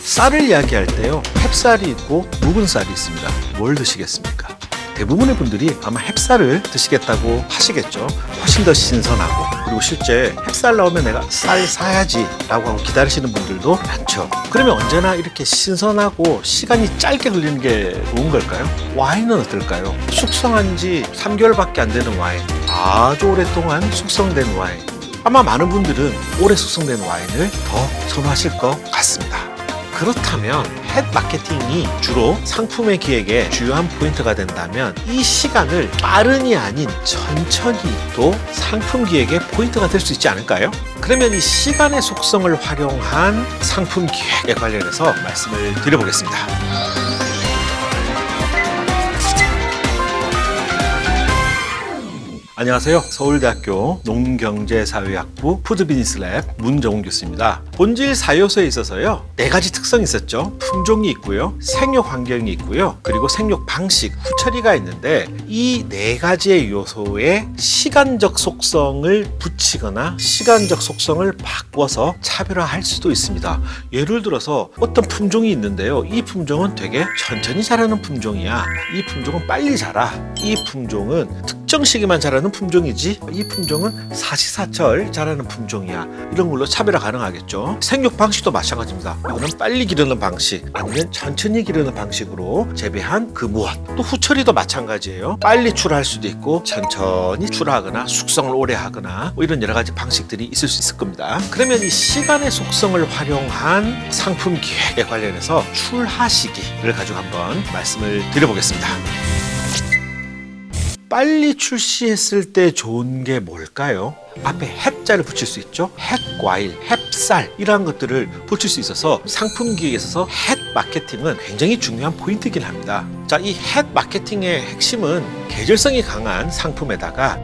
쌀을 이야기할 때요, 햅쌀이 있고 묵은 쌀이 있습니다. 뭘 드시겠습니까? 대부분의 분들이 아마 햅쌀을 드시겠다고 하시겠죠. 훨씬 더 신선하고, 그리고 실제 햅쌀 나오면 내가 쌀 사야지 라고 하고 기다리시는 분들도 많죠. 그러면 언제나 이렇게 신선하고 시간이 짧게 걸리는 게 좋은 걸까요? 와인은 어떨까요? 숙성한 지 3개월밖에 안 되는 와인, 아주 오랫동안 숙성된 와인, 아마 많은 분들은 오래 숙성된 와인을 더 선호하실 것 같습니다. 그렇다면 햇 마케팅이 주로 상품의 기획에 주요한 포인트가 된다면 이 시간을 빠른이 아닌 천천히 또 상품 기획의 포인트가 될 수 있지 않을까요? 그러면 이 시간의 속성을 활용한 상품 기획에 관련해서 말씀을 드려보겠습니다. 안녕하세요. 서울대학교 농경제사회학부 푸드비즈니스랩 문정훈 교수입니다. 본질 4요소에 있어서요, 4가지 특성이 있었죠. 품종이 있고요, 생육 환경이 있고요, 그리고 생육 방식, 후처리가 있는데 이 4가지의 요소에 시간적 속성을 붙이거나 시간적 속성을 바꿔서 차별화할 수도 있습니다. 예를 들어서 어떤 품종이 있는데요, 이 품종은 되게 천천히 자라는 품종이야, 이 품종은 빨리 자라, 이 품종은 특정 시기만 자라는 품종이지, 이 품종은 사시사철 자라는 품종이야, 이런 걸로 차별화 가능하겠죠. 생육 방식도 마찬가지입니다. 이거는 빨리 기르는 방식, 아니면 천천히 기르는 방식으로 재배한 그 무엇. 또 후처리도 마찬가지예요. 빨리 출하할 수도 있고 천천히 출하하거나 숙성을 오래 하거나 뭐 이런 여러 가지 방식들이 있을 수 있을 겁니다. 그러면 이 시간의 속성을 활용한 상품 기획에 관련해서 출하 시기를 가지고 한번 말씀을 드려보겠습니다. 빨리 출시했을 때 좋은 게 뭘까요? 앞에 햅자를 붙일 수 있죠. 햅과일, 햅쌀 이러한 것들을 붙일 수 있어서 상품 기획에 있어서 햅 마케팅은 굉장히 중요한 포인트이긴 합니다. 자, 이 햅 마케팅의 핵심은 계절성이 강한 상품에다가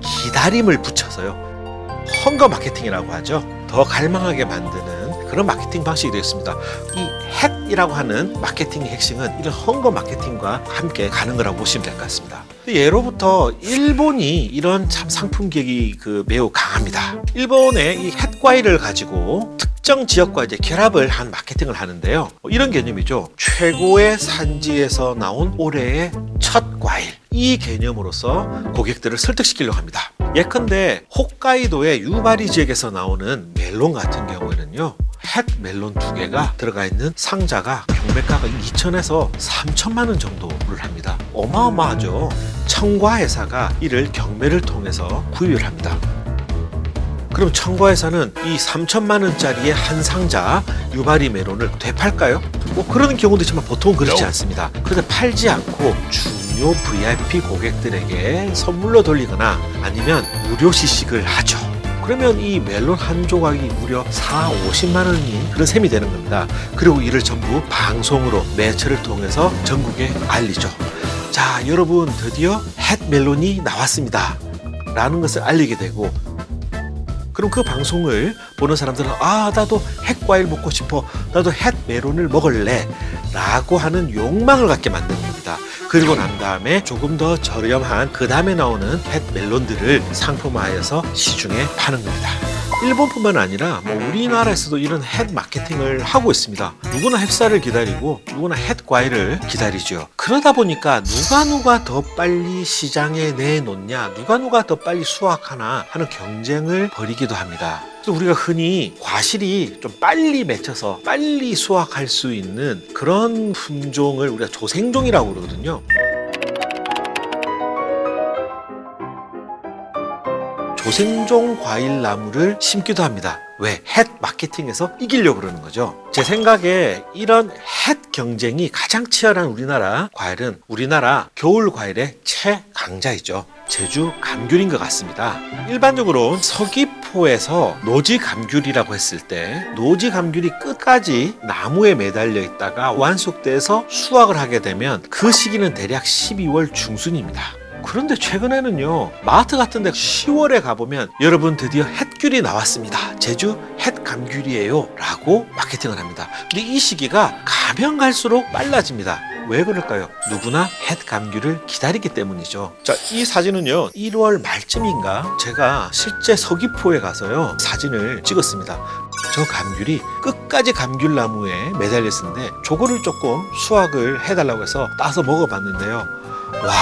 기다림을 붙여서요, 헝거 마케팅이라고 하죠. 더 갈망하게 만드는 그런 마케팅 방식이 되었습니다. 이 햅이라고 하는 마케팅의 핵심은 이런 헝거 마케팅과 함께 가는 거라고 보시면 될 것 같습니다. 예로부터 일본이 이런 참 상품 기획이 매우 강합니다. 일본의 이 햇과일을 가지고 특정 지역과 이제 결합을 한 마케팅을 하는데요. 이런 개념이죠. 최고의 산지에서 나온 올해의 첫 과일. 이 개념으로서 고객들을 설득시키려고 합니다. 예컨대 홋카이도의 유바리 지역에서 나오는 멜론 같은 경우에는요, 햇 멜론 2개가 들어가 있는 상자가 경매가가 2천에서 3천만 원 정도를 합니다. 어마어마하죠. 청과회사가 이를 경매를 통해서 구입을 합니다. 그럼 청과회사는 이 3천만 원짜리의 한 상자 유바리 멜론을 되팔까요? 뭐 그런 경우도 있지만 보통 그렇지 않습니다. 그래서 팔지 않고 중요 VIP 고객들에게 선물로 돌리거나 아니면 무료 시식을 하죠. 그러면 이 멜론 한 조각이 무려 50만 원인 그런 셈이 되는 겁니다. 그리고 이를 전부 방송으로 매체를 통해서 전국에 알리죠. 자, 여러분 드디어 햇 멜론이 나왔습니다 라는 것을 알리게 되고, 그럼 그 방송을 보는 사람들은 나도 햇과일 먹고 싶어, 나도 햇 멜론을 먹을래 라고 하는 욕망을 갖게 만드는 겁니다. 그리고 난 다음에 조금 더 저렴한 그 다음에 나오는 햇 멜론들을 상품화해서 시중에 파는 겁니다. 일본뿐만 아니라 우리나라에서도 이런 햇 마케팅을 하고 있습니다. 누구나 햇살을 기다리고 누구나 햇 과일을 기다리죠. 그러다 보니까 누가 더 빨리 시장에 내놓냐, 누가 더 빨리 수확하나 하는 경쟁을 벌이기도 합니다. 그래서 우리가 흔히 과실이 좀 빨리 맺혀서 빨리 수확할 수 있는 그런 품종을 우리가 조생종이라고 그러거든요. 조생종 과일 나무를 심기도 합니다. 왜? 햇 마케팅에서 이기려고 그러는 거죠. 제 생각에 이런 햇 경쟁이 가장 치열한 우리나라 과일은 우리나라 겨울 과일의 최강자이죠. 제주 감귤인 것 같습니다. 일반적으로 서귀포에서 노지 감귤이라고 했을 때 노지 감귤이 끝까지 나무에 매달려 있다가 완숙돼서 수확을 하게 되면 그 시기는 대략 12월 중순입니다. 그런데 최근에는요, 마트 같은 데 10월에 가보면 여러분 드디어 햇귤이 나왔습니다, 제주 햇감귤이에요 라고 마케팅을 합니다. 근데 이 시기가 가면 갈수록 빨라집니다. 왜 그럴까요? 누구나 햇감귤을 기다리기 때문이죠. 자, 이 사진은요, 1월 말쯤인가 제가 실제 서귀포에 가서요 사진을 찍었습니다. 저 감귤이 끝까지 감귤나무에 매달려 있었는데 저거를 조금 수확을 해달라고 해서 따서 먹어봤는데요. 와,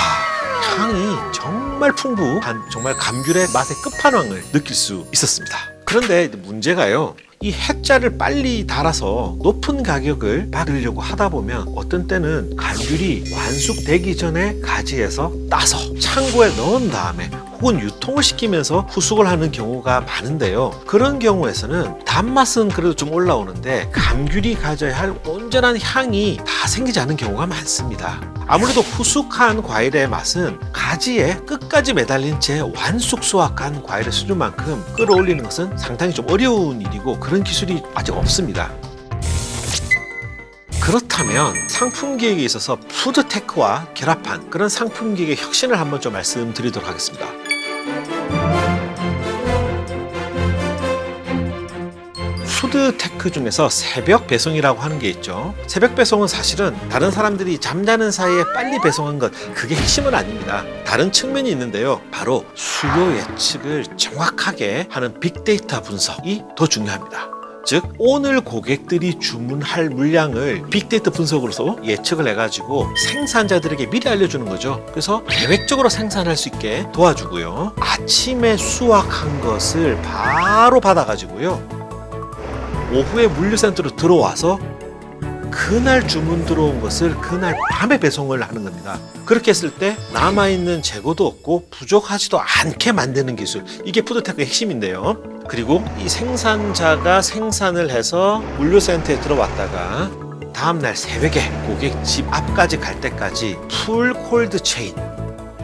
향이 정말 풍부한 정말 감귤의 맛의 끝판왕을 느낄 수 있었습니다. 그런데 문제가요, 이 해자를 빨리 달아서 높은 가격을 받으려고 하다 보면 어떤 때는 감귤이 완숙되기 전에 가지에서 따서 창고에 넣은 다음에 혹은 유통을 시키면서 후숙을 하는 경우가 많은데요. 그런 경우에서는 단맛은 그래도 좀 올라오는데 감귤이 가져야 할 온전한 향이 다 생기지 않은 경우가 많습니다. 아무래도 후숙한 과일의 맛은 가지에 끝까지 매달린 채 완숙 수확한 과일의 수준만큼 끌어올리는 것은 상당히 좀 어려운 일이고 그런 기술이 아직 없습니다. 그렇다면 상품 기획에 있어서 푸드테크와 결합한 그런 상품 기획의 혁신을 한번 좀 말씀드리도록 하겠습니다. 푸드테크 중에서 새벽 배송이라고 하는 게 있죠. 새벽 배송은 사실은 다른 사람들이 잠자는 사이에 빨리 배송한 것, 그게 핵심은 아닙니다. 다른 측면이 있는데요. 바로 수요 예측을 정확하게 하는 빅데이터 분석이 더 중요합니다. 즉 오늘 고객들이 주문할 물량을 빅데이터 분석으로서 예측을 해가지고 생산자들에게 미리 알려주는 거죠. 그래서 계획적으로 생산할 수 있게 도와주고요. 아침에 수확한 것을 바로 받아가지고요, 오후에 물류센터로 들어와서 그날 주문 들어온 것을 그날 밤에 배송을 하는 겁니다. 그렇게 했을 때 남아있는 재고도 없고 부족하지도 않게 만드는 기술, 이게 푸드테크의 핵심인데요. 그리고 이 생산자가 생산을 해서 물류센터에 들어왔다가 다음날 새벽에 고객 집 앞까지 갈 때까지 풀 콜드 체인,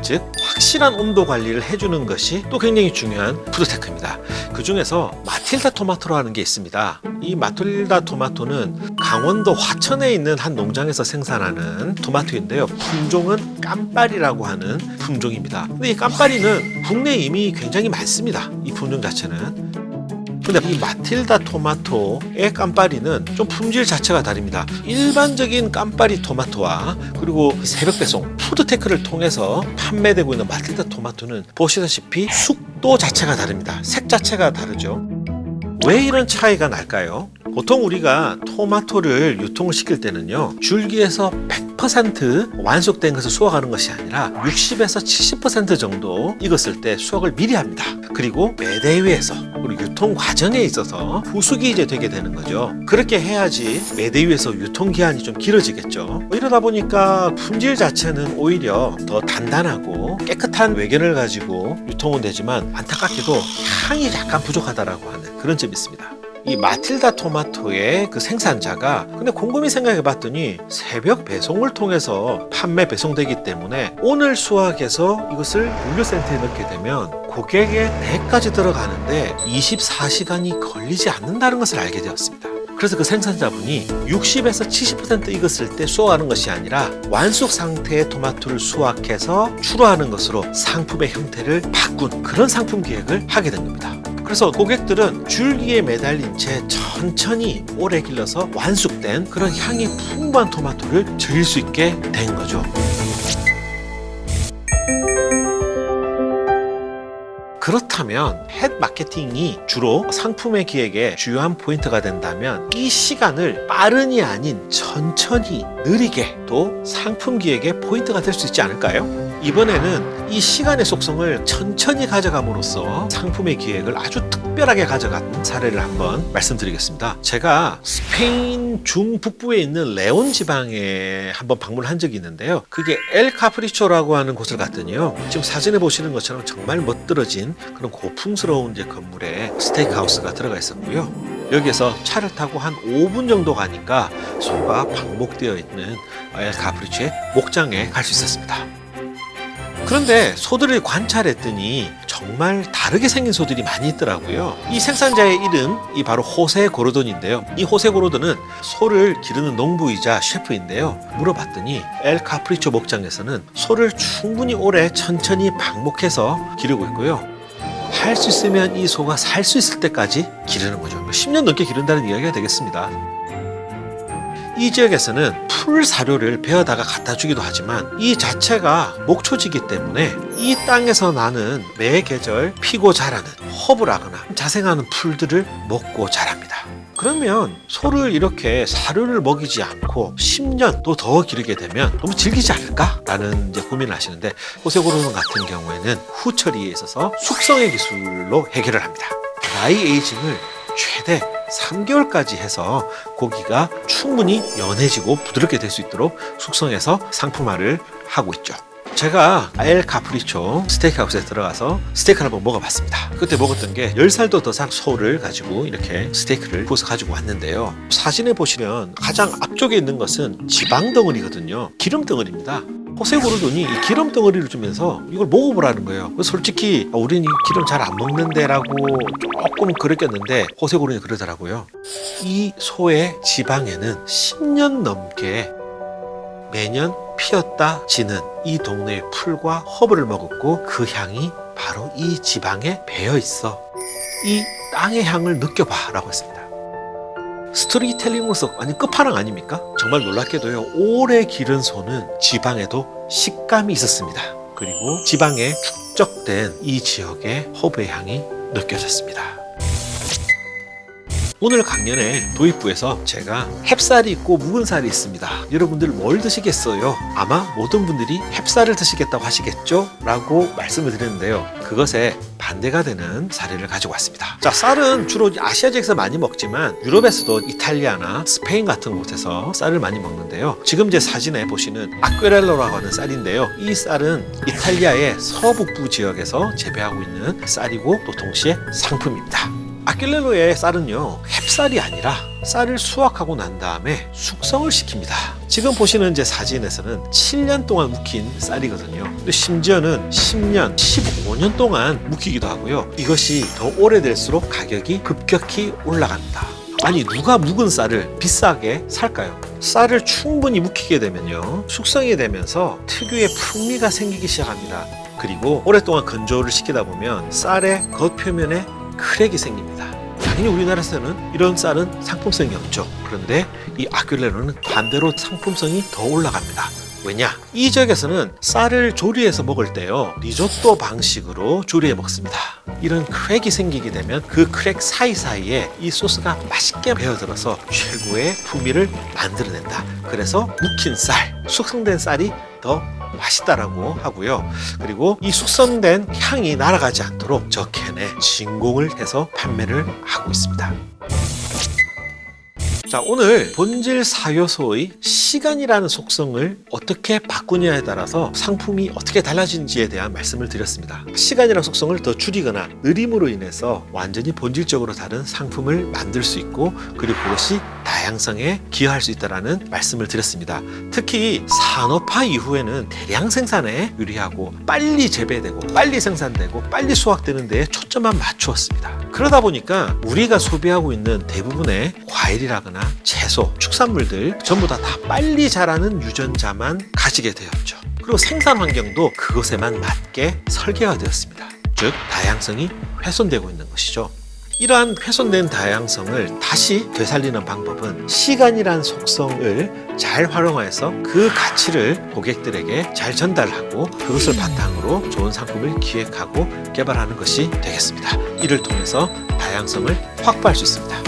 즉 확실한 온도 관리를 해주는 것이 또 굉장히 중요한 푸드테크입니다. 그 중에서 마틸다 토마토라는 게 있습니다. 이 마틸다 토마토는 강원도 화천에 있는 한 농장에서 생산하는 토마토인데요. 품종은 깜빠리라고 하는 품종입니다. 근데 이 깜빠리는 국내에 이미 굉장히 많습니다. 이 품종 자체는. 근데 이 마틸다 토마토의 깜빠리는 좀 품질 자체가 다릅니다. 일반적인 깜빠리 토마토와 그리고 새벽 배송 푸드테크를 통해서 판매되고 있는 마틸다 토마토는 보시다시피 숙도 자체가 다릅니다. 색 자체가 다르죠. 왜 이런 차이가 날까요? 보통 우리가 토마토를 유통을 시킬 때는요, 줄기에서 100% 완숙된 것을 수확하는 것이 아니라 60에서 70% 정도 익었을 때 수확을 미리 합니다. 그리고 매대 위에서 그리고 유통 과정에 있어서 후숙이 이제 되게 되는 거죠. 그렇게 해야지 매대 위에서 유통기한이 좀 길어지겠죠. 이러다 보니까 품질 자체는 오히려 더 단단하고 깨끗한 외견을 가지고 유통은 되지만 안타깝게도 향이 약간 부족하다라고 하는 그런 점이 있습니다. 이 마틸다 토마토의 그 생산자가 근데 곰곰이 생각해 봤더니 새벽 배송을 통해서 판매 배송되기 때문에 오늘 수확해서 이것을 물류센터에 넣게 되면 고객의 댁까지 들어가는데 24시간이 걸리지 않는다는 것을 알게 되었습니다. 그래서 그 생산자분이 60에서 70% 익었을 때 수확하는 것이 아니라 완숙 상태의 토마토를 수확해서 출하하는 것으로 상품의 형태를 바꾼 그런 상품 기획을 하게 된 겁니다. 그래서 고객들은 줄기에 매달린 채 천천히 오래 길러서 완숙된 그런 향이 풍부한 토마토를 즐길 수 있게 된 거죠. 그렇다면 햇 마케팅이 주로 상품의 기획에 주요한 포인트가 된다면 이 시간을 빠른이 아닌 천천히 느리게 또 상품 기획의 포인트가 될 수 있지 않을까요? 이번에는 이 시간의 속성을 천천히 가져감으로써 상품의 기획을 아주 특별하게 가져간 사례를 한번 말씀드리겠습니다. 제가 스페인 중북부에 있는 레온 지방에 한번 방문한 적이 있는데요. 그게 엘 카프리초라고 하는 곳을 갔더니요, 지금 사진에 보시는 것처럼 정말 멋들어진 그런 고풍스러운 이제 건물에 스테이크하우스가 들어가 있었고요. 여기에서 차를 타고 한 5분 정도 가니까 소가 방목되어 있는 엘 카프리초의 목장에 갈 수 있었습니다. 그런데 소들을 관찰했더니 정말 다르게 생긴 소들이 많이 있더라고요. 이 생산자의 이름이 바로 호세 고르돈인데요. 이 호세 고르돈은 소를 기르는 농부이자 셰프인데요. 물어봤더니 엘 카프리초 목장에서는 소를 충분히 오래 천천히 방목해서 기르고 있고요. 할 수 있으면 이 소가 살 수 있을 때까지 기르는 거죠. 10년 넘게 기른다는 이야기가 되겠습니다. 이 이 지역에서는 풀 사료를 베어다가 갖다 주기도 하지만 이 자체가 목초지기 때문에 이 땅에서 나는 매 계절 피고 자라는 허브라거나 자생하는 풀들을 먹고 자랍니다. 그러면 소를 이렇게 사료를 먹이지 않고 10년 또 더 기르게 되면 너무 질기지 않을까라는 이제 고민을 하시는데, 호세고르는 같은 경우에는 후처리에 있어서 숙성의 기술로 해결을 합니다. 드라이 에이징을 최대 3개월까지 해서 고기가 충분히 연해지고 부드럽게 될 수 있도록 숙성해서 상품화를 하고 있죠. 제가 엘 카프리초 스테이크하우스에 들어가서 스테이크를 한번 먹어봤습니다. 그때 먹었던 게 10살도 더 산 소를 가지고 이렇게 스테이크를 구워서 가지고 왔는데요. 사진에 보시면 가장 앞쪽에 있는 것은 지방 덩어리거든요. 기름 덩어리입니다. 호세고르돈이 이 기름 덩어리를 주면서 이걸 먹어보라는 거예요. 솔직히 우린 이 기름 잘 안 먹는데 라고 조금 그랬겠는데 호세고르돈이 그러더라고요. 이 소의 지방에는 10년 넘게 매년 피었다 지는 이 동네의 풀과 허브를 먹었고 그 향이 바로 이 지방에 배어 있어. 이 땅의 향을 느껴봐 라고 했습니다. 스토리텔링으로서 완전 끝판왕 아닙니까? 정말 놀랍게도요, 오래 기른 소는 지방에도 식감이 있었습니다. 그리고 지방에 축적된 이 지역의 허브의 향이 느껴졌습니다. 오늘 강연의 도입부에서 제가 햅쌀이 있고 묵은 쌀이 있습니다. 여러분들 뭘 드시겠어요? 아마 모든 분들이 햅쌀을 드시겠다고 하시겠죠? 라고 말씀을 드렸는데요. 그것에 반대가 되는 사례를 가지고 왔습니다. 자, 쌀은 주로 아시아 지역에서 많이 먹지만 유럽에서도 이탈리아나 스페인 같은 곳에서 쌀을 많이 먹는데요. 지금 제 사진에 보시는 아퀴렐로라고 하는 쌀인데요. 이 쌀은 이탈리아의 서북부 지역에서 재배하고 있는 쌀이고 또 동시에 상품입니다. 아퀴렐로의 쌀은요, 햅쌀이 아니라 쌀을 수확하고 난 다음에 숙성을 시킵니다. 지금 보시는 제 사진에서는 7년 동안 묵힌 쌀이거든요. 근데 심지어는 10년, 15년 동안 묵히기도 하고요. 이것이 더 오래될수록 가격이 급격히 올라갑니다. 아니, 누가 묵은 쌀을 비싸게 살까요? 쌀을 충분히 묵히게 되면요, 숙성이 되면서 특유의 풍미가 생기기 시작합니다. 그리고 오랫동안 건조를 시키다 보면 쌀의 겉표면에 크랙이 생깁니다. 당연히 우리나라에서는 이런 쌀은 상품성이 없죠. 그런데 이 아퀴렐로는 반대로 상품성이 더 올라갑니다. 왜냐? 이 지역에서는 쌀을 조리해서 먹을 때요, 리조또 방식으로 조리해 먹습니다. 이런 크랙이 생기게 되면 그 크랙 사이사이에 이 소스가 맛있게 배어들어서 최고의 풍미를 만들어낸다. 그래서 묵힌 쌀, 숙성된 쌀이 더 맛있다라고 하고요. 그리고 이 숙성된 향이 날아가지 않도록 저 캔에 진공을 해서 판매를 하고 있습니다. 자, 오늘 본질 사요소의 시간이라는 속성을 어떻게 바꾸냐에 따라서 상품이 어떻게 달라지는지에 대한 말씀을 드렸습니다. 시간이라는 속성을 더 줄이거나 느림으로 인해서 완전히 본질적으로 다른 상품을 만들 수 있고, 그리고 그것이 다양성에 기여할 수 있다는 말씀을 드렸습니다. 특히 산업화 이후에는 대량 생산에 유리하고 빨리 재배되고 빨리 생산되고 빨리 수확되는 데에 초점만 맞추었습니다. 그러다 보니까 우리가 소비하고 있는 대부분의 과일이라거나 채소, 축산물들 전부 다 빨리 자라는 유전자만 가지게 되었죠. 그리고 생산 환경도 그것에만 맞게 설계가 되었습니다. 즉, 다양성이 훼손되고 있는 것이죠. 이러한 훼손된 다양성을 다시 되살리는 방법은 시간이란 속성을 잘 활용해서 그 가치를 고객들에게 잘 전달하고 그것을 바탕으로 좋은 상품을 기획하고 개발하는 것이 되겠습니다. 이를 통해서 다양성을 확보할 수 있습니다.